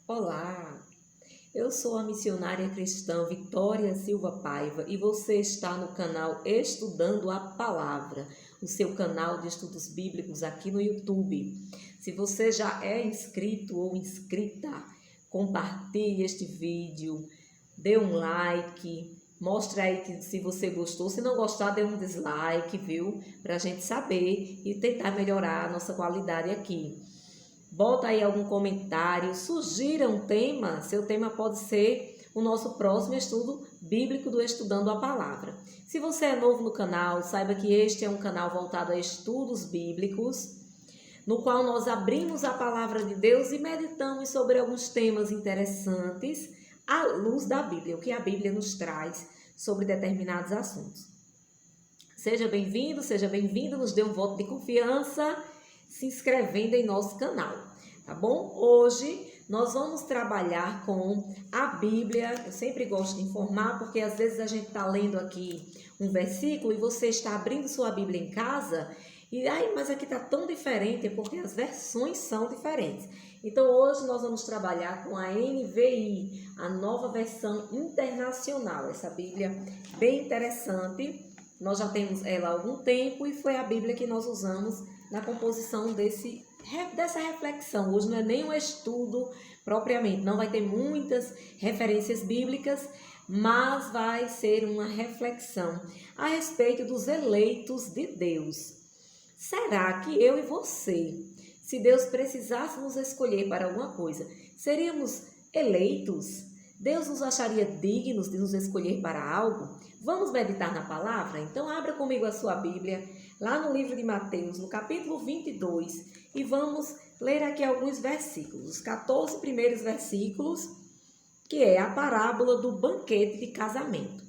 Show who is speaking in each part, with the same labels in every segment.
Speaker 1: Olá, eu sou a missionária cristã Vitória Silva Paiva e você está no canal Estudando a Palavra, o seu canal de estudos bíblicos aqui no YouTube. Se você já é inscrito ou inscrita, compartilhe este vídeo, dê um like, mostre aí que se você gostou. Se não gostar, dê um dislike, viu? Para a gente saber e tentar melhorar a nossa qualidade aqui. Bota aí algum comentário, sugira um tema. Seu tema pode ser o nosso próximo estudo bíblico do Estudando a Palavra. Se você é novo no canal, saiba que este é um canal voltado a estudos bíblicos, no qual nós abrimos a Palavra de Deus e meditamos sobre alguns temas interessantes à luz da Bíblia, o que a Bíblia nos traz sobre determinados assuntos. Seja bem-vindo, nos dê um voto de confiança se inscrevendo em nosso canal, tá bom? Hoje nós vamos trabalhar com a Bíblia. Eu sempre gosto de informar, porque às vezes a gente está lendo aqui um versículo e você está abrindo sua Bíblia em casa e mas aqui está tão diferente, porque as versões são diferentes. Então hoje nós vamos trabalhar com a NVI, a nova versão internacional, essa Bíblia bem interessante. Nós já temos ela há algum tempo e foi a Bíblia que nós usamos na composição dessa reflexão. Hoje não é nem um estudo propriamente, não vai ter muitas referências bíblicas, mas vai ser uma reflexão a respeito dos eleitos de Deus. Será que eu e você, se Deus precisasse nos escolher para alguma coisa, seríamos eleitos? Deus nos acharia dignos de nos escolher para algo? Vamos meditar na palavra? Então abra comigo a sua Bíblia, lá no livro de Mateus, no capítulo 22, e vamos ler aqui alguns versículos, os 14 primeiros versículos, que é a parábola do banquete de casamento.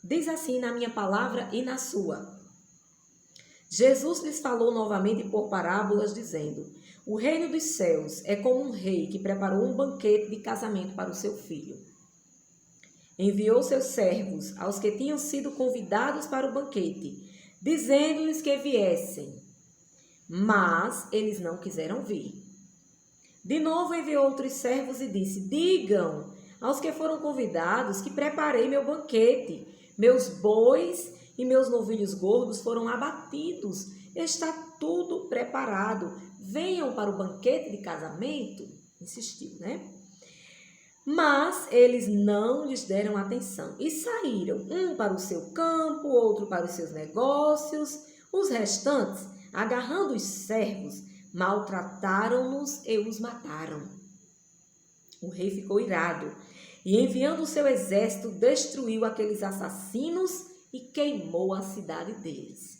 Speaker 1: Diz assim na minha palavra e na sua: Jesus lhes falou novamente por parábolas, dizendo: o reino dos céus é como um rei que preparou um banquete de casamento para o seu filho. Enviou seus servos aos que tinham sido convidados para o banquete, dizendo-lhes que viessem, mas eles não quiseram vir. De novo enviou outros servos e disse: digam aos que foram convidados que preparei meu banquete, meus bois e meus novilhos gordos foram abatidos, está tudo preparado, venham para o banquete de casamento. Insistiu, né? Mas eles não lhes deram atenção e saíram, um para o seu campo, outro para os seus negócios. Os restantes, agarrando os servos, maltrataram-nos e os mataram. O rei ficou irado e, enviando o seu exército, destruiu aqueles assassinos e queimou a cidade deles.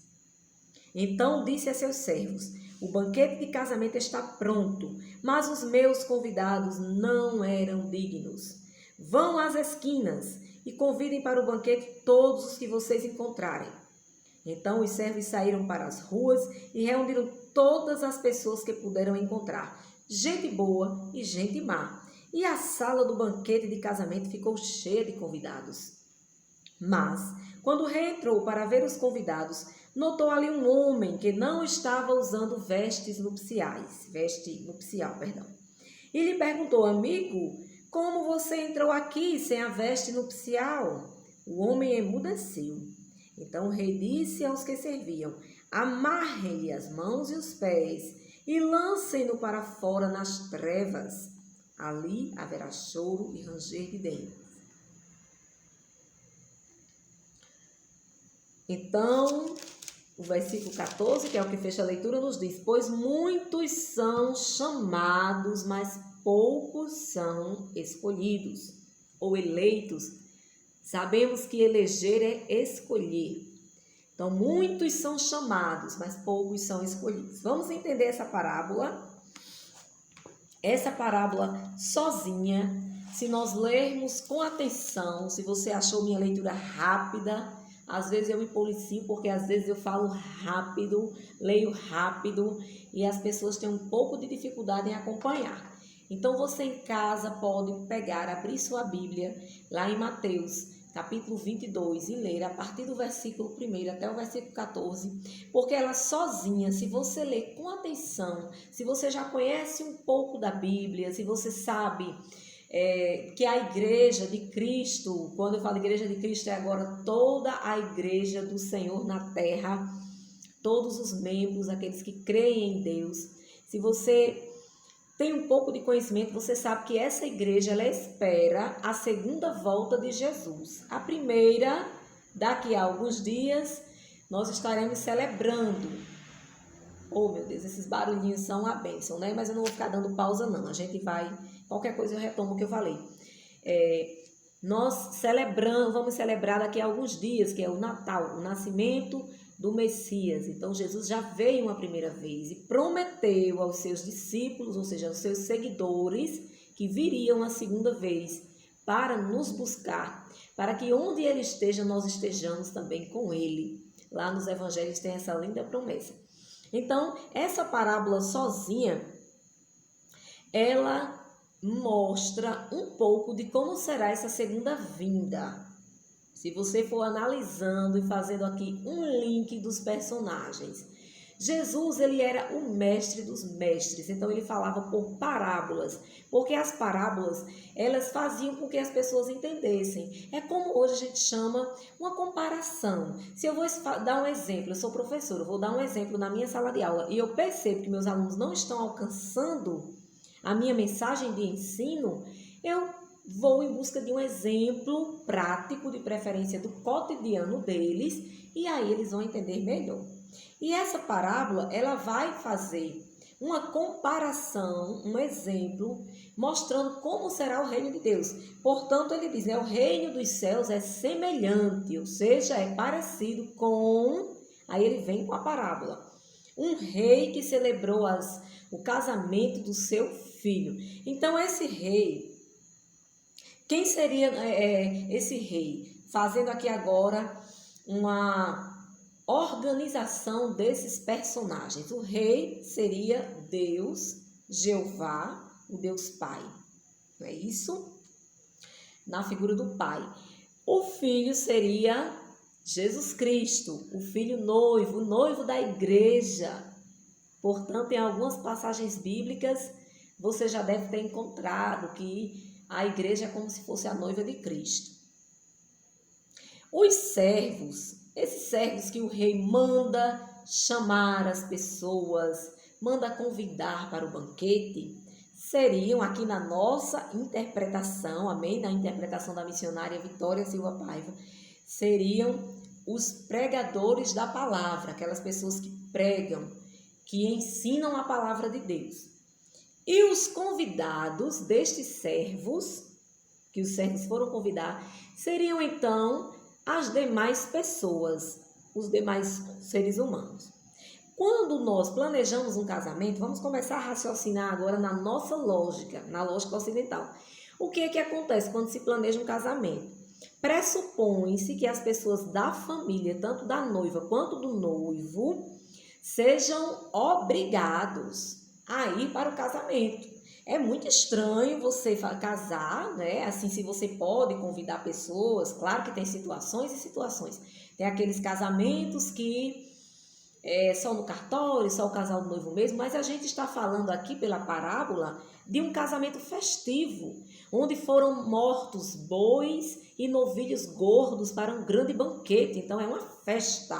Speaker 1: Então disse a seus servos: o banquete de casamento está pronto, mas os meus convidados não eram dignos. Vão às esquinas e convidem para o banquete todos os que vocês encontrarem. Então os servos saíram para as ruas e reuniram todas as pessoas que puderam encontrar, gente boa e gente má. E a sala do banquete de casamento ficou cheia de convidados. Mas, quando o rei entrou para ver os convidados, notou ali um homem que não estava usando veste nupcial, E lhe perguntou: amigo, como você entrou aqui sem a veste nupcial? O homem emudeceu. Então o rei disse aos que serviam: amarrem-lhe as mãos e os pés e lancem-no para fora nas trevas. Ali haverá choro e ranger de dentes. Então, o versículo 14, que é o que fecha a leitura, nos diz: pois muitos são chamados, mas poucos são escolhidos ou eleitos. Sabemos que eleger é escolher. Então, muitos são chamados, mas poucos são escolhidos. Vamos entender essa parábola. Essa parábola sozinha, se nós lermos com atenção, se você achou minha leitura rápida, às vezes eu me policio porque às vezes eu falo rápido, leio rápido e as pessoas têm um pouco de dificuldade em acompanhar. Então você em casa pode pegar, abrir sua Bíblia lá em Mateus, capítulo 22, e ler a partir do versículo 1 até o versículo 14, porque ela sozinha, se você ler com atenção, se você já conhece um pouco da Bíblia, se você sabe que a igreja de Cristo, quando eu falo igreja de Cristo, é agora toda a igreja do Senhor na terra, todos os membros, aqueles que creem em Deus. Se você tem um pouco de conhecimento, você sabe que essa igreja, ela espera a segunda volta de Jesus. A primeira, daqui a alguns dias, nós estaremos celebrando. Oh, meu Deus, esses barulhinhos são a bênção, né? Mas eu não vou ficar dando pausa, não. A gente vai, qualquer coisa eu retomo o que eu falei. Nós vamos celebrar daqui a alguns dias, que é o Natal, o nascimento do Messias. Então, Jesus já veio uma primeira vez e prometeu aos seus discípulos, ou seja, aos seus seguidores, que viriam a segunda vez para nos buscar, para que onde ele esteja, nós estejamos também com ele. Lá nos evangelhos tem essa linda promessa. Então, essa parábola sozinha, ela mostra um pouco de como será essa segunda vinda. Se você for analisando e fazendo aqui um link dos personagens. Jesus, ele era o mestre dos mestres, então ele falava por parábolas, porque as parábolas, elas faziam com que as pessoas entendessem. É como hoje a gente chama uma comparação. Se eu vou dar um exemplo, eu sou professora, eu vou dar um exemplo na minha sala de aula e eu percebo que meus alunos não estão alcançando a minha mensagem de ensino, eu vou em busca de um exemplo prático, de preferência do cotidiano deles, e aí eles vão entender melhor. E essa parábola, ela vai fazer uma comparação, um exemplo, mostrando como será o reino de Deus. Portanto, ele diz, o reino dos céus é semelhante, ou seja, é parecido com... Aí ele vem com a parábola. Um rei que celebrou o casamento do seu filho. Então, esse rei... Quem seria esse rei? Fazendo aqui agora uma organização desses personagens. O rei seria Deus, Jeová, o Deus Pai. Não é isso? Na figura do Pai. O filho seria Jesus Cristo, o filho noivo, o noivo da igreja. Portanto, em algumas passagens bíblicas, você já deve ter encontrado que a igreja é como se fosse a noiva de Cristo. Os servos, esses servos que o rei manda chamar as pessoas, manda convidar para o banquete, seriam, aqui na nossa interpretação, amém? Na interpretação da missionária Vitória Silva Paiva, seriam os pregadores da palavra, aquelas pessoas que pregam, que ensinam a palavra de Deus. E os convidados destes servos, que os servos foram convidar, seriam então as demais pessoas, os demais seres humanos. Quando nós planejamos um casamento, vamos começar a raciocinar agora na nossa lógica, na lógica ocidental. O que é que acontece quando se planeja um casamento? Pressupõe-se que as pessoas da família, tanto da noiva quanto do noivo, sejam obrigados a ir para o casamento. É muito estranho você casar, né? Assim, se você pode convidar pessoas, claro que tem situações e situações. Tem aqueles casamentos que só no cartório, só o casal do noivo mesmo, mas a gente está falando aqui pela parábola de um casamento festivo, onde foram mortos bois e novilhos gordos para um grande banquete. Então é uma festa,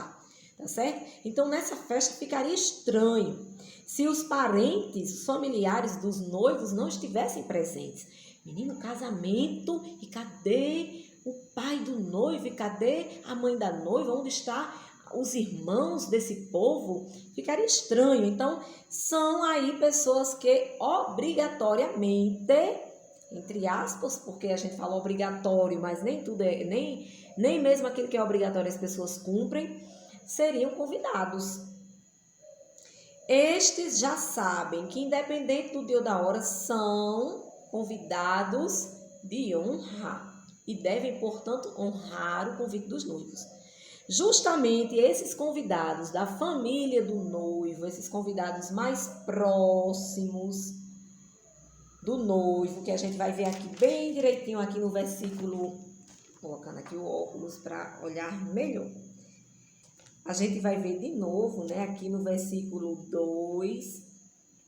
Speaker 1: tá certo? Então nessa festa ficaria estranho se os parentes, os familiares dos noivos não estivessem presentes. Menino, casamento, e cadê o pai do noivo? E cadê a mãe da noiva? Onde está os irmãos desse povo? Ficaria estranho. Então, são aí pessoas que obrigatoriamente, entre aspas, porque a gente fala obrigatório, mas nem tudo nem mesmo aquilo que é obrigatório as pessoas cumprem, seriam convidados. Estes já sabem que, independente do dia ou da hora, são convidados de honra e devem, portanto, honrar o convite dos noivos. Justamente esses convidados da família do noivo, esses convidados mais próximos do noivo, que a gente vai ver aqui bem direitinho aqui no versículo Colocando aqui o óculos para olhar melhor. A gente vai ver de novo, né, aqui no versículo 2,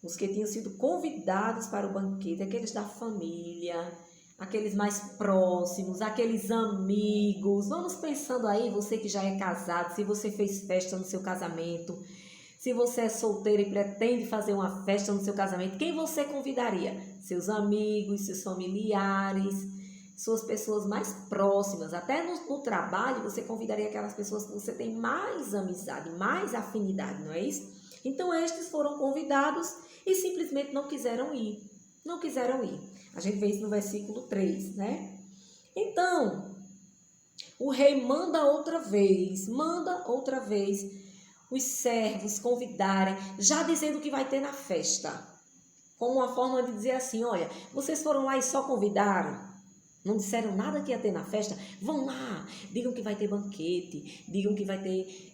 Speaker 1: os que tinham sido convidados para o banquete, aqueles da família, aqueles mais próximos, aqueles amigos. Vamos pensando aí, você que já é casado, se você fez festa no seu casamento, se você é solteiro e pretende fazer uma festa no seu casamento, quem você convidaria? Seus amigos, seus familiares, suas pessoas mais próximas. Até no trabalho, você convidaria aquelas pessoas que você tem mais amizade, mais afinidade, não é isso? Então, estes foram convidados e simplesmente não quiseram ir. Não quiseram ir. A gente vê isso no versículo 3, né? Então, o rei manda outra vez os servos convidarem, já dizendo o que vai ter na festa. Como uma forma de dizer assim, olha, vocês foram lá e só convidaram. Não disseram nada que ia ter na festa? Vão lá, digam que vai ter banquete, digam que vai ter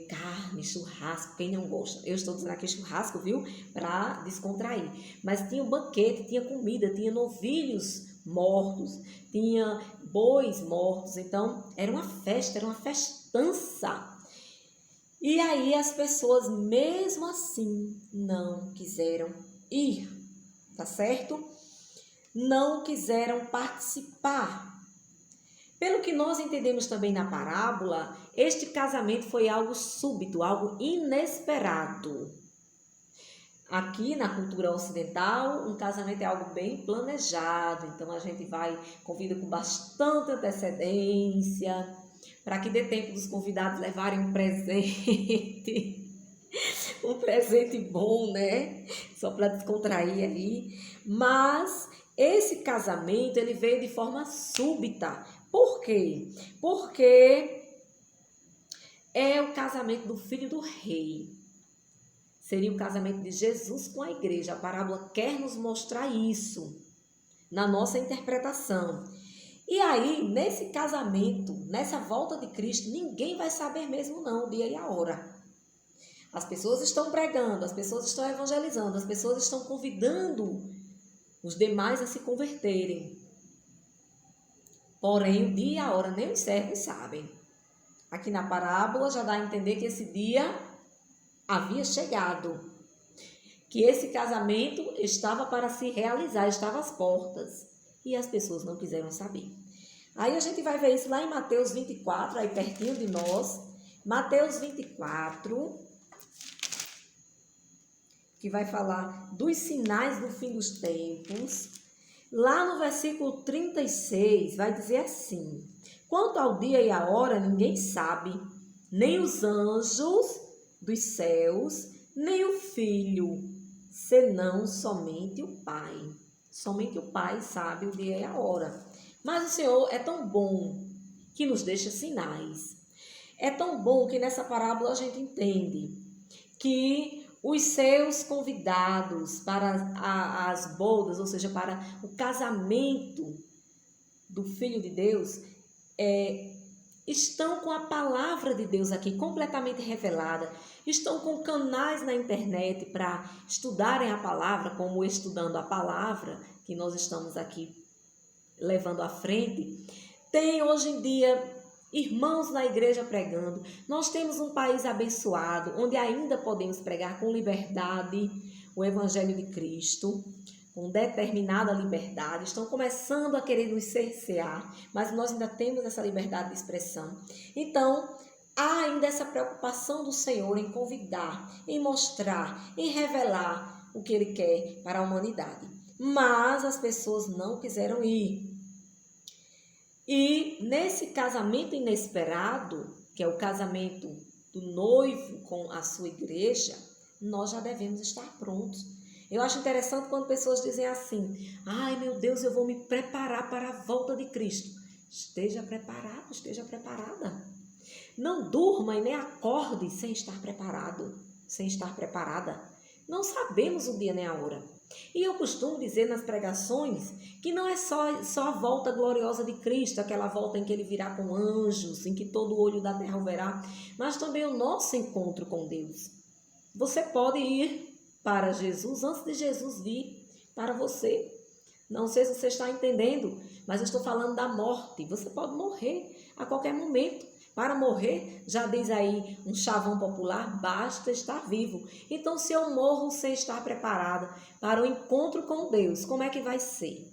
Speaker 1: carne, churrasco, quem não gosta. Eu estou dizendo aqui churrasco, viu? Para descontrair. Mas tinha um banquete, tinha comida, tinha novilhos mortos, tinha bois mortos. Então, era uma festa, era uma festança. E aí as pessoas, mesmo assim, não quiseram ir, tá certo? Não quiseram participar. Pelo que nós entendemos também na parábola, este casamento foi algo súbito, algo inesperado. Aqui na cultura ocidental, um casamento é algo bem planejado, então a gente convida com bastante antecedência, para que dê tempo dos convidados levarem um presente. Um presente bom, né? Só para descontrair ali. Mas esse casamento, ele veio de forma súbita. Por quê? Porque é o casamento do filho do rei. Seria o casamento de Jesus com a igreja. A parábola quer nos mostrar isso na nossa interpretação. E aí, nesse casamento, nessa volta de Cristo, ninguém vai saber mesmo não o dia e a hora. As pessoas estão pregando, as pessoas estão evangelizando, as pessoas estão convidando os demais a se converterem. Porém, o dia e a hora nem os servos sabem. Aqui na parábola já dá a entender que esse dia havia chegado, que esse casamento estava para se realizar, estava às portas, e as pessoas não quiseram saber. Aí a gente vai ver isso lá em Mateus 24, aí pertinho de nós, Mateus 24, que vai falar dos sinais do fim dos tempos. Lá no versículo 36, vai dizer assim: quanto ao dia e a hora, ninguém sabe, nem os anjos dos céus, nem o Filho, senão somente o Pai. Somente o Pai sabe o dia e a hora. Mas o Senhor é tão bom que nos deixa sinais. É tão bom que nessa parábola a gente entende que os seus convidados para as bodas, ou seja, para o casamento do Filho de Deus, estão com a palavra de Deus aqui completamente revelada, estão com canais na internet para estudarem a palavra, como Estudando a Palavra, que nós estamos aqui levando à frente. Tem hoje em dia irmãos na igreja pregando. Nós temos um país abençoado, onde ainda podemos pregar com liberdade o Evangelho de Cristo, com determinada liberdade. Estão começando a querer nos cercear, mas nós ainda temos essa liberdade de expressão. Então, há ainda essa preocupação do Senhor em convidar, em mostrar, em revelar o que Ele quer para a humanidade. Mas as pessoas não quiseram ir. E nesse casamento inesperado, que é o casamento do noivo com a sua igreja, nós já devemos estar prontos. Eu acho interessante quando pessoas dizem assim: ai meu Deus, eu vou me preparar para a volta de Cristo. Esteja preparado, esteja preparada. Não durma e nem acorde sem estar preparado, sem estar preparada. Não sabemos o dia nem a hora. E eu costumo dizer nas pregações que não é só a volta gloriosa de Cristo, aquela volta em que Ele virá com anjos, em que todo olho da terra o verá, mas também o nosso encontro com Deus. Você pode ir para Jesus antes de Jesus vir para você. Não sei se você está entendendo, mas eu estou falando da morte. Você pode morrer a qualquer momento. Para morrer, já diz aí um chavão popular, basta estar vivo. Então, se eu morro sem estar preparada para o encontro com Deus, como é que vai ser?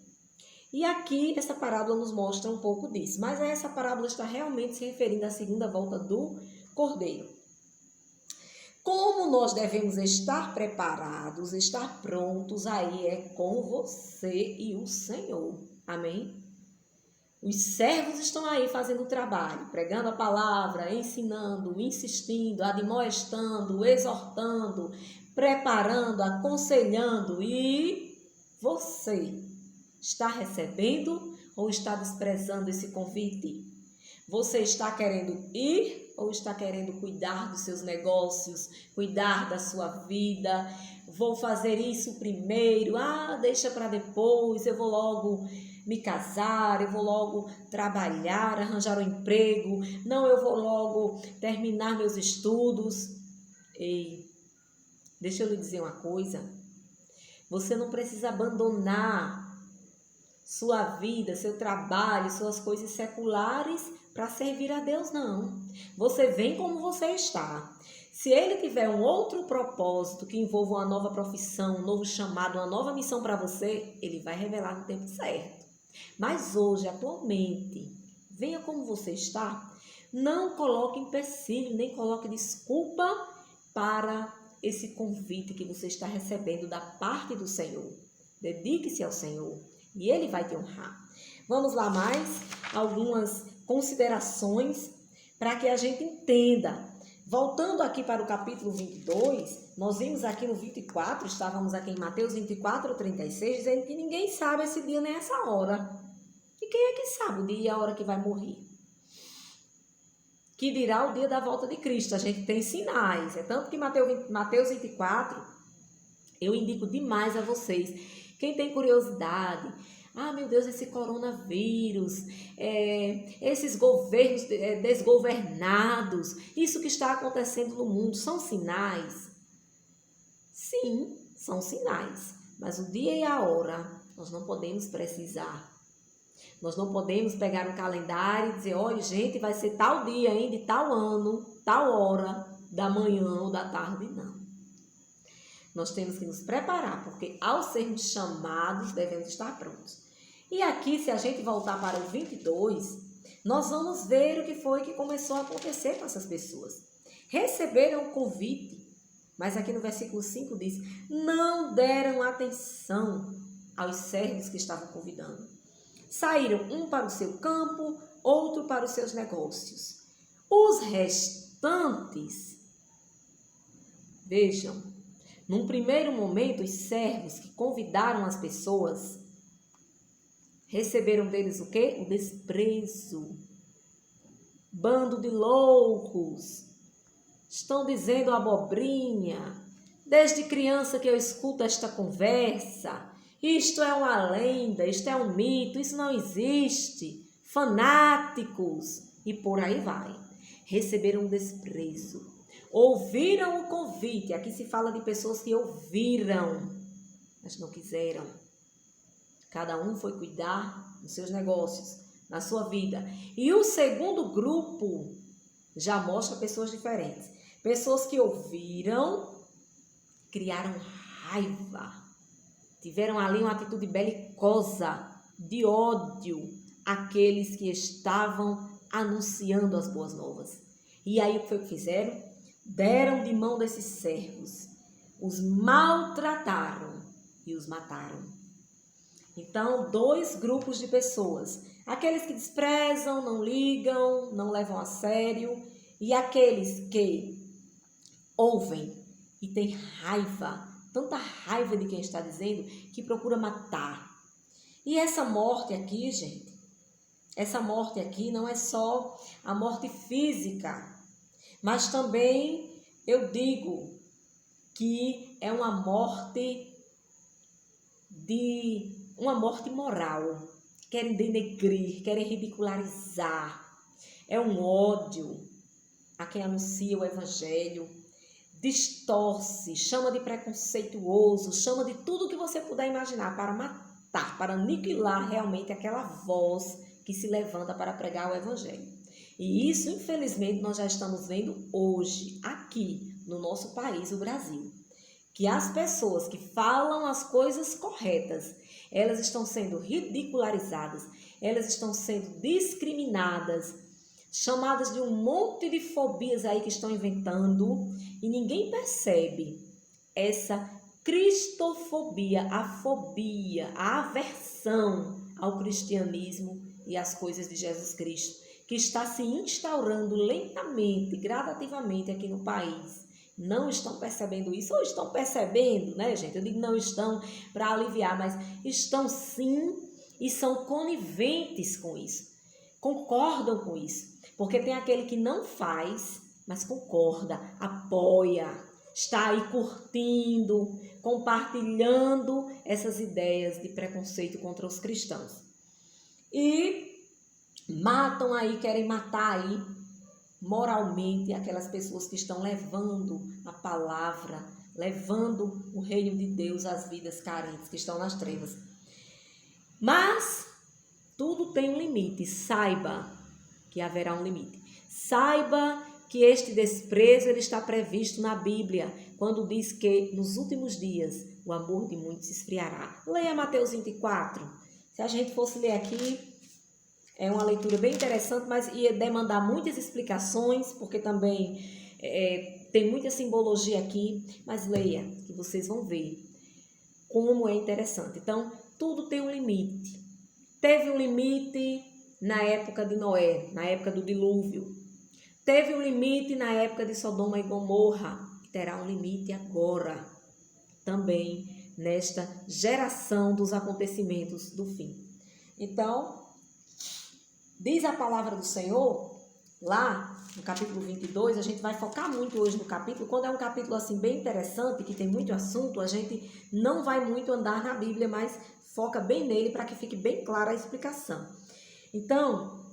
Speaker 1: E aqui essa parábola nos mostra um pouco disso. Mas essa parábola está realmente se referindo à segunda volta do Cordeiro. Como nós devemos estar preparados, estar prontos, aí é com você e o Senhor. Amém? Os servos estão aí fazendo o trabalho, pregando a palavra, ensinando, insistindo, admoestando, exortando, preparando, aconselhando. E você está recebendo ou está desprezando esse convite? Você está querendo ir ou está querendo cuidar dos seus negócios, cuidar da sua vida? Vou fazer isso primeiro, deixa para depois, eu vou logo me casar, eu vou logo trabalhar, arranjar um emprego, não, eu vou logo terminar meus estudos. Ei, deixa eu lhe dizer uma coisa, você não precisa abandonar sua vida, seu trabalho, suas coisas seculares para servir a Deus, não. Você vem como você está. Se ele tiver um outro propósito que envolva uma nova profissão, um novo chamado, uma nova missão para você, ele vai revelar no tempo certo. Mas hoje, atualmente, venha como você está. Não coloque empecilho, nem coloque desculpa para esse convite que você está recebendo da parte do Senhor. Dedique-se ao Senhor e Ele vai te honrar. Vamos lá mais algumas considerações para que a gente entenda. Voltando aqui para o capítulo 22, nós vimos aqui no 24, estávamos aqui em Mateus 24, 36, dizendo que ninguém sabe esse dia nem essa hora. E quem é que sabe o dia e a hora que vai morrer? Que dirá o dia da volta de Cristo. A gente tem sinais. É tanto que Mateus 24, eu indico demais a vocês. Quem tem curiosidade, meu Deus, esse coronavírus, esses governos desgovernados, isso que está acontecendo no mundo, são sinais? Sim, são sinais. Mas o dia e a hora, nós não podemos precisar. Nós não podemos pegar um calendário e dizer, olha, gente, vai ser tal dia ainda, de tal ano, tal hora, da manhã ou da tarde, não. Nós temos que nos preparar, porque ao sermos chamados, devemos estar prontos. E aqui, se a gente voltar para o 22, nós vamos ver o que foi que começou a acontecer com essas pessoas. Receberam o convite, mas aqui no versículo 5 diz, não deram atenção aos servos que estavam convidando. Saíram um para o seu campo, outro para os seus negócios. Os restantes, vejam, num primeiro momento, os servos que convidaram as pessoas receberam deles o quê? O desprezo. Bando de loucos. Estão dizendo abobrinha. Desde criança que eu escuto esta conversa. Isto é uma lenda, isto é um mito, isso não existe. Fanáticos. E por aí vai. Receberam desprezo. Ouviram o convite. Aqui se fala de pessoas que ouviram, mas não quiseram. Cada um foi cuidar dos seus negócios, na sua vida. E o segundo grupo já mostra pessoas diferentes. Pessoas que ouviram, criaram raiva. Tiveram ali uma atitude belicosa, de ódio, àqueles que estavam anunciando as boas novas. E aí o que foi que fizeram? Deram de mão desses servos, os maltrataram e os mataram. Então, dois grupos de pessoas. Aqueles que desprezam, não ligam, não levam a sério. E aqueles que ouvem e têm raiva, tanta raiva de quem está dizendo, que procura matar. E essa morte aqui, gente, essa morte aqui não é só a morte física, mas também eu digo que é uma morte moral. Querem denegrir, querem ridicularizar. É um ódio a quem anuncia o evangelho. Distorce, chama de preconceituoso, chama de tudo que você puder imaginar para matar matar, para aniquilar realmente aquela voz que se levanta para pregar o evangelho. E isso, infelizmente, nós já estamos vendo hoje, aqui no nosso país, o Brasil. Que as pessoas que falam as coisas corretas, elas estão sendo ridicularizadas, elas estão sendo discriminadas, chamadas de um monte de fobias aí que estão inventando, e ninguém percebe essa cristofobia, a fobia, a aversão ao cristianismo e às coisas de Jesus Cristo, que está se instaurando lentamente, gradativamente aqui no país. Não estão percebendo isso, ou estão percebendo, né, gente? Eu digo não estão para aliviar, mas estão sim e são coniventes com isso, concordam com isso. Porque tem aquele que não faz, mas concorda, apoia, está aí curtindo, compartilhando essas ideias de preconceito contra os cristãos. E matam aí, querem matar aí moralmente aquelas pessoas que estão levando a palavra, levando o reino de Deus às vidas carentes que estão nas trevas. Mas tudo tem um limite, saiba que haverá um limite. Saiba que este desprezo ele está previsto na Bíblia, quando diz que nos últimos dias o amor de muitos se esfriará. Leia Mateus 24. Se a gente fosse ler aqui, é uma leitura bem interessante, mas ia demandar muitas explicações, porque também tem muita simbologia aqui, mas leia, que vocês vão ver como é interessante. Então, tudo tem um limite. Teve um limite na época de Noé, na época do dilúvio. Teve um limite na época de Sodoma e Gomorra, e terá um limite agora, também nesta geração dos acontecimentos do fim. Então, diz a palavra do Senhor, lá no capítulo 22, a gente vai focar muito hoje no capítulo, quando é um capítulo assim bem interessante, que tem muito assunto, a gente não vai muito andar na Bíblia, mas foca bem nele para que fique bem clara a explicação. Então,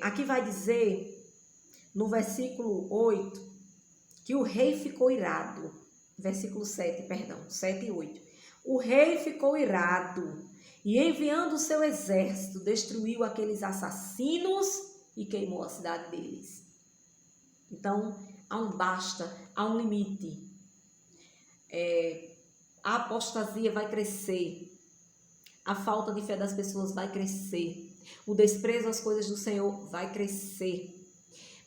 Speaker 1: aqui vai dizer, no versículo 8, que o rei ficou irado, versículo 7, perdão, 7 e 8. O rei ficou irado e enviando o seu exército, destruiu aqueles assassinos e queimou a cidade deles. Então, há um basta, há um limite. A apostasia vai crescer, a falta de fé das pessoas vai crescer, o desprezo às coisas do Senhor vai crescer,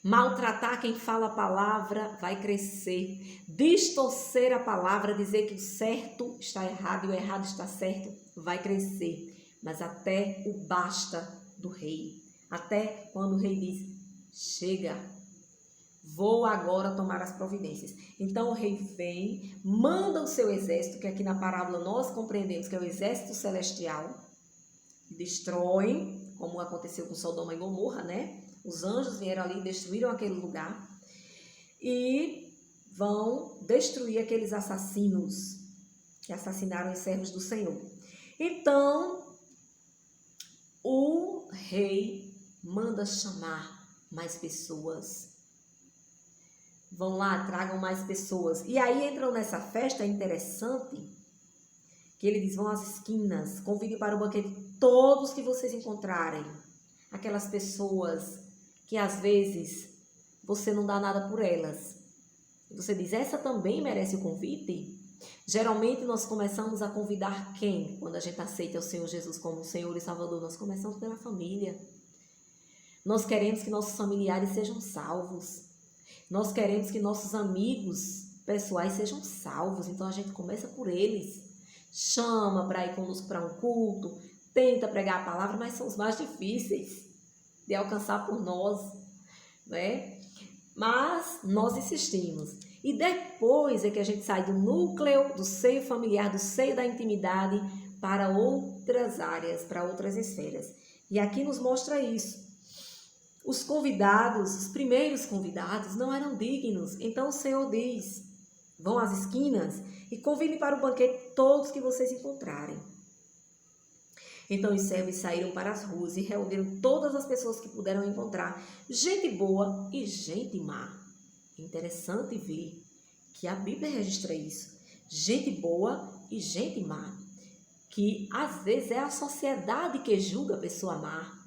Speaker 1: maltratar quem fala a palavra vai crescer, distorcer a palavra, dizer que o certo está errado e o errado está certo, vai crescer, mas até o basta do rei, até quando o rei diz, chega, vou agora tomar as providências. Então o rei vem, manda o seu exército, que aqui na parábola nós compreendemos que é o exército celestial, destrói, como aconteceu com Sodoma e Gomorra, né? Os anjos vieram ali e destruíram aquele lugar e vão destruir aqueles assassinos que assassinaram os servos do Senhor. Então, o rei manda chamar mais pessoas. Vão lá, tragam mais pessoas. E aí entram nessa festa, é interessante, que ele diz, vão às esquinas, convide para o banquete todos que vocês encontrarem. Aquelas pessoas que às vezes você não dá nada por elas. Você diz, essa também merece o convite? Geralmente nós começamos a convidar quem? Quando a gente aceita o Senhor Jesus como Senhor e Salvador, nós começamos pela família. Nós queremos que nossos familiares sejam salvos. Nós queremos que nossos amigos pessoais sejam salvos. Então a gente começa por eles. Chama para ir conosco para um culto, tenta pregar a palavra, mas são os mais difíceis de alcançar por nós, né? Mas nós insistimos. E depois é que a gente sai do núcleo, do seio familiar, do seio da intimidade, para outras áreas, para outras esferas. E aqui nos mostra isso. Os convidados, os primeiros convidados, não eram dignos. Então o Senhor diz, vão às esquinas e convidem para o banquete todos que vocês encontrarem. Então os servos saíram para as ruas e reuniram todas as pessoas que puderam encontrar, gente boa e gente má. É interessante ver que a Bíblia registra isso. Gente boa e gente má. que às vezes é a sociedade que julga a pessoa má.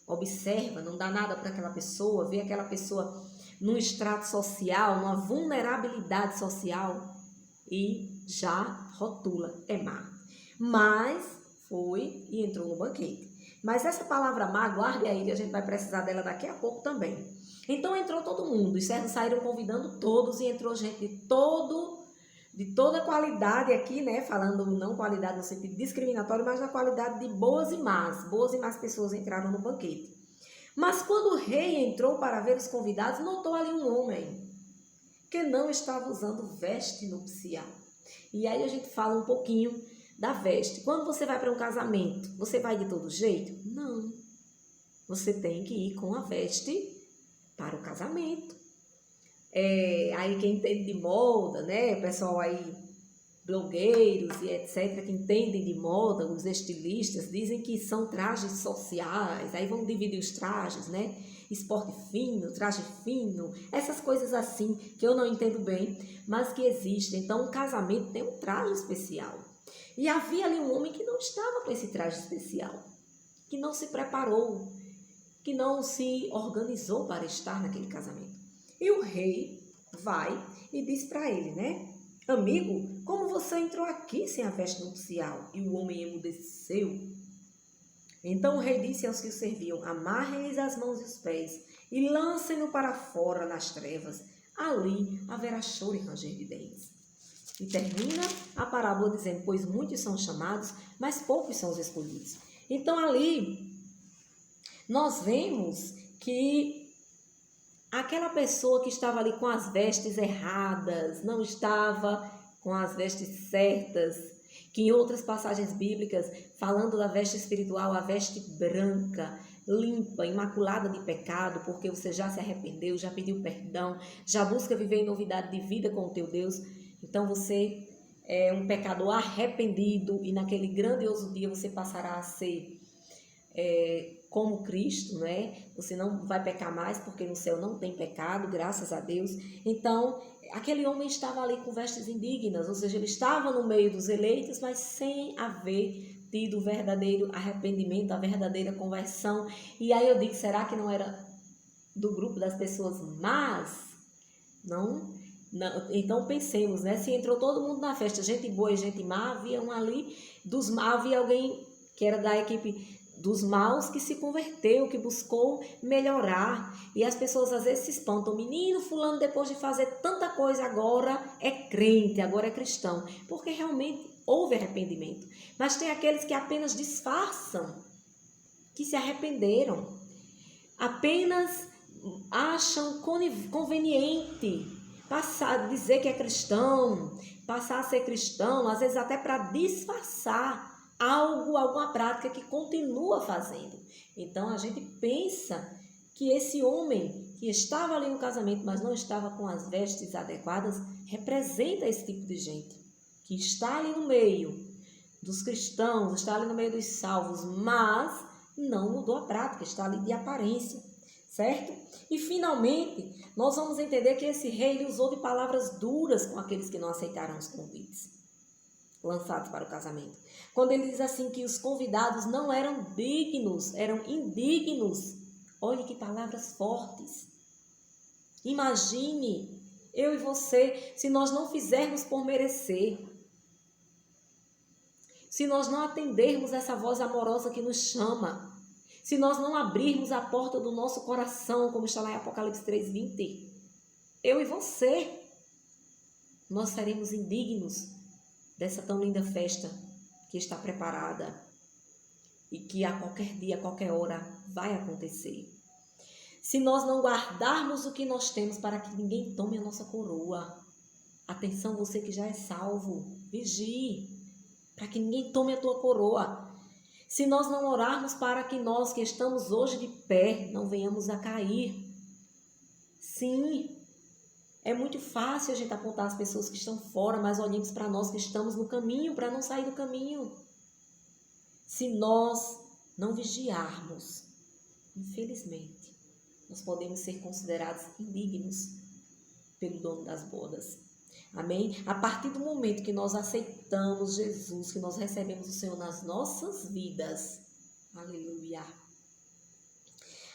Speaker 1: Observa, não dá nada para aquela pessoa, vê aquela pessoa num extrato social, numa vulnerabilidade social e já rotula, é má. Mas foi e entrou no banquete. Mas essa palavra má, guarde aí que a gente vai precisar dela daqui a pouco também. Então entrou todo mundo, os servos saíram convidando todos e entrou gente de toda qualidade aqui, né? Falando não qualidade no sentido discriminatório, mas na qualidade de boas e más pessoas entraram no banquete. Mas quando o rei entrou para ver os convidados, notou ali um homem que não estava usando veste nupcial. E aí a gente fala um pouquinho da veste. Quando você vai para um casamento, você vai de todo jeito? Não. Você tem que ir com a veste para o casamento. Aí quem entende de moda, né, pessoal aí, blogueiros e etc, que entendem de moda, os estilistas, dizem que são trajes sociais, aí vão dividir os trajes, né, esporte fino, traje fino, essas coisas assim, que eu não entendo bem, mas que existem. Então, um casamento tem um traje especial. E havia ali um homem que não estava com esse traje especial, que não se preparou, que não se organizou para estar naquele casamento. E o rei vai e diz para ele, né? Amigo, como você entrou aqui sem a veste nupcial? E o homem emudeceu. Então o rei disse aos que o serviam, amarrem-lhes as mãos e os pés e lancem-no para fora nas trevas. Ali haverá choro e ranger de dentes. E termina a parábola dizendo, pois muitos são chamados, mas poucos são os escolhidos. Então ali nós vemos que aquela pessoa que estava ali com as vestes erradas, não estava com as vestes certas, que em outras passagens bíblicas, falando da veste espiritual, a veste branca, limpa, imaculada de pecado, porque você já se arrependeu, já pediu perdão, já busca viver em novidade de vida com o teu Deus. Então você é um pecador arrependido e naquele grandioso dia você passará a ser como Cristo, né? Você não vai pecar mais, porque no céu não tem pecado, graças a Deus. Então, aquele homem estava ali com vestes indignas, ou seja, ele estava no meio dos eleitos, mas sem haver tido o verdadeiro arrependimento, a verdadeira conversão. E aí eu digo, será que não era do grupo das pessoas más? Não. Então pensemos, né? Se entrou todo mundo na festa, gente boa e gente má, havia um ali, dos má, havia alguém que era da equipe dos maus que se converteu, que buscou melhorar. E as pessoas às vezes se espantam. Menino fulano, depois de fazer tanta coisa, agora é crente, agora é cristão. Porque realmente houve arrependimento. Mas tem aqueles que apenas disfarçam, que se arrependeram. Apenas acham conveniente passar, dizer que é cristão, passar a ser cristão, às vezes até para disfarçar alguma prática que continua fazendo. Então a gente pensa que esse homem que estava ali no casamento, mas não estava com as vestes adequadas, representa esse tipo de gente, que está ali no meio dos cristãos, está ali no meio dos salvos, mas não mudou a prática, está ali de aparência, certo? E finalmente, nós vamos entender que esse rei usou de palavras duras com aqueles que não aceitaram os convites lançados para o casamento. Quando ele diz assim que os convidados não eram dignos, eram indignos. Olhe que palavras fortes. Imagine eu e você, se nós não fizermos por merecer, se nós não atendermos essa voz amorosa que nos chama, se nós não abrirmos a porta do nosso coração, como está lá em Apocalipse 3:20, eu e você, nós seremos indignos dessa tão linda festa que está preparada e que a qualquer dia, a qualquer hora vai acontecer. Se nós não guardarmos o que nós temos para que ninguém tome a nossa coroa, atenção você que já é salvo, vigie, para que ninguém tome a tua coroa. Se nós não orarmos para que nós que estamos hoje de pé não venhamos a cair. Sim, é muito fácil a gente apontar as pessoas que estão fora, mas olhemos para nós que estamos no caminho, para não sair do caminho. Se nós não vigiarmos, infelizmente, nós podemos ser considerados indignos pelo dono das bodas. Amém? A partir do momento que nós aceitamos Jesus, que nós recebemos o Senhor nas nossas vidas. Aleluia.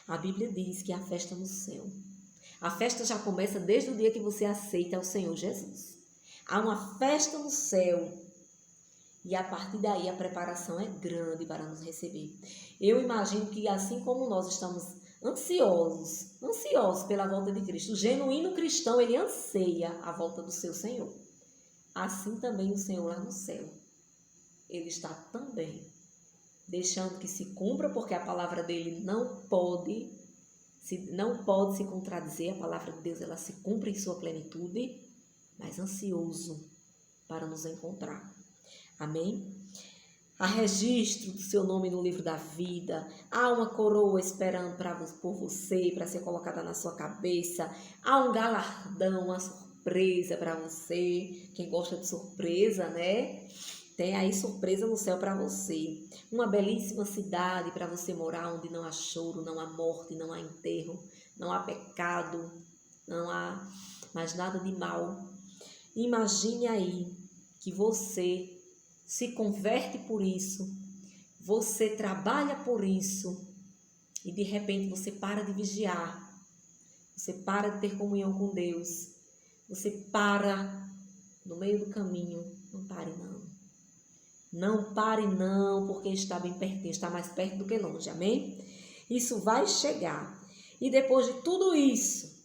Speaker 1: A Bíblia diz que há festa no céu. A festa já começa desde o dia que você aceita o Senhor Jesus. Há uma festa no céu. E a partir daí a preparação é grande para nos receber. Eu imagino que assim como nós estamos ansiosos pela volta de Cristo, o genuíno cristão, ele anseia a volta do seu Senhor. Assim também o Senhor lá no céu. Ele está também deixando que se cumpra, porque a palavra dele não pode se contradizer. A palavra de Deus, ela se cumpre em sua plenitude, mas ansioso para nos encontrar. Amém? Há registro do seu nome no livro da vida. Há uma coroa esperando por você, para ser colocada na sua cabeça. Há um galardão, uma surpresa para você. Quem gosta de surpresa, né? Tem aí surpresa no céu para você. Uma belíssima cidade para você morar, onde não há choro, não há morte, não há enterro, não há pecado, não há mais nada de mal. Imagine aí que você se converte por isso, você trabalha por isso e de repente você para de vigiar, você para de ter comunhão com Deus, você para no meio do caminho. Não pare não. Não pare não, porque está bem pertinho, está mais perto do que longe, amém? Isso vai chegar. E depois de tudo isso,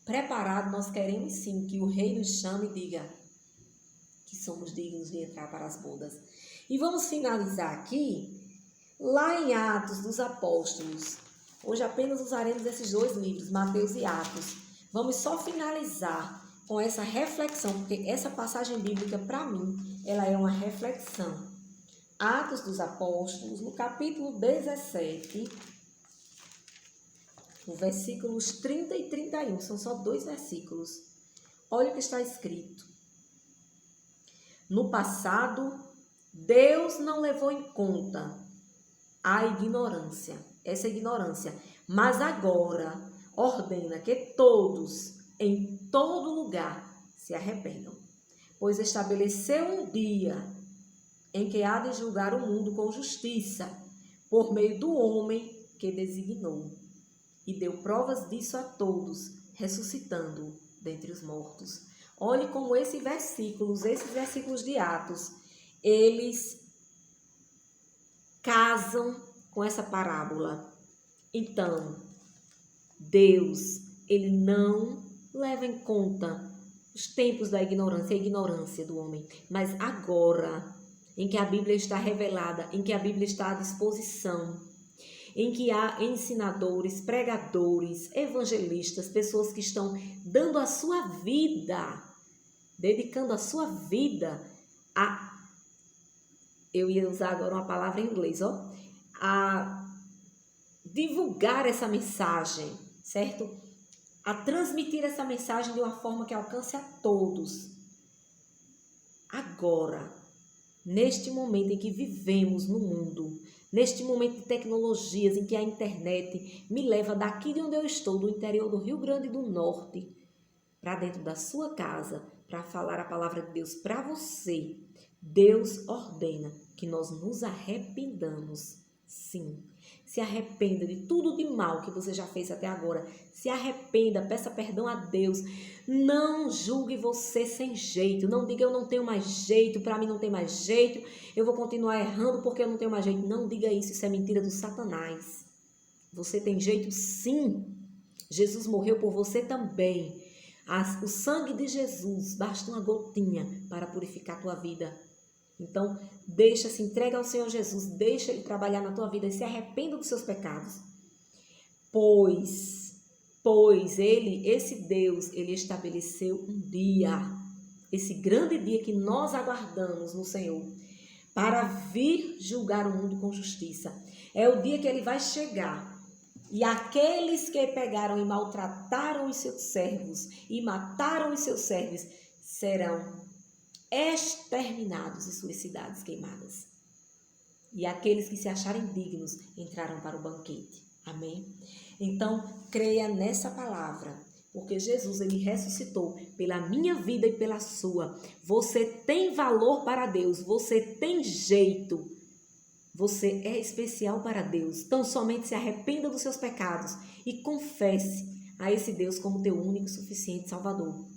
Speaker 1: preparado, nós queremos sim que o Rei nos chame e diga que somos dignos de entrar para as bodas. E vamos finalizar aqui, lá em Atos dos Apóstolos. Hoje apenas usaremos esses dois livros, Mateus e Atos. Vamos só finalizar com essa reflexão, porque essa passagem bíblica, para mim, ela é uma reflexão. Atos dos Apóstolos, no capítulo 17, os versículos 30 e 31, são só 2 versículos. Olha o que está escrito. No passado, Deus não levou em conta a ignorância, essa ignorância, mas agora ordena que todos, em todo lugar, se arrependam, pois estabeleceu um dia em que há de julgar o mundo com justiça, por meio do homem que designou, e deu provas disso a todos, ressuscitando dentre os mortos. Olhe como esses versículos de Atos, eles casam com essa parábola. Então, Deus, ele não leva em conta os tempos da ignorância, a ignorância do homem, mas agora, em que a Bíblia está revelada, em que a Bíblia está à disposição, em que há ensinadores, pregadores, evangelistas, pessoas que estão dando a sua vida, dedicando a sua vida a, eu ia usar agora uma palavra em inglês, a divulgar essa mensagem, certo? A transmitir essa mensagem de uma forma que alcance a todos. Agora, neste momento em que vivemos no mundo, neste momento de tecnologias em que a internet me leva daqui de onde eu estou, do interior do Rio Grande do Norte, para dentro da sua casa, para falar a palavra de Deus para você, Deus ordena que nós nos arrependamos, sim. Se arrependa de tudo de mal que você já fez até agora. Se arrependa, peça perdão a Deus. Não julgue você sem jeito. Não diga eu não tenho mais jeito, para mim não tem mais jeito. Eu vou continuar errando porque eu não tenho mais jeito. Não diga isso é mentira do Satanás. Você tem jeito sim. Jesus morreu por você também. O sangue de Jesus, basta uma gotinha para purificar a tua vida. Então, se entrega ao Senhor Jesus, deixa Ele trabalhar na tua vida e se arrependa dos seus pecados. Pois esse Deus, Ele estabeleceu um dia, esse grande dia que nós aguardamos no Senhor, para vir julgar o mundo com justiça. É o dia que Ele vai chegar. E aqueles que pegaram e maltrataram os seus servos e mataram os seus servos serão exterminados e suas cidades queimadas. E aqueles que se acharem dignos entrarão para o banquete. Amém? Então, creia nessa palavra. porque Jesus, ele ressuscitou pela minha vida e pela sua. Você tem valor para Deus, você tem jeito, você é especial para Deus. Então somente se arrependa dos seus pecados e confesse a esse Deus como teu único e suficiente Salvador.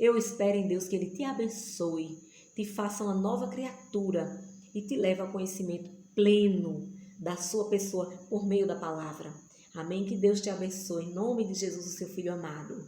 Speaker 1: Eu espero em Deus que Ele te abençoe, te faça uma nova criatura e te leve ao conhecimento pleno da sua pessoa por meio da palavra. Amém? Que Deus te abençoe. Em nome de Jesus, o seu Filho amado.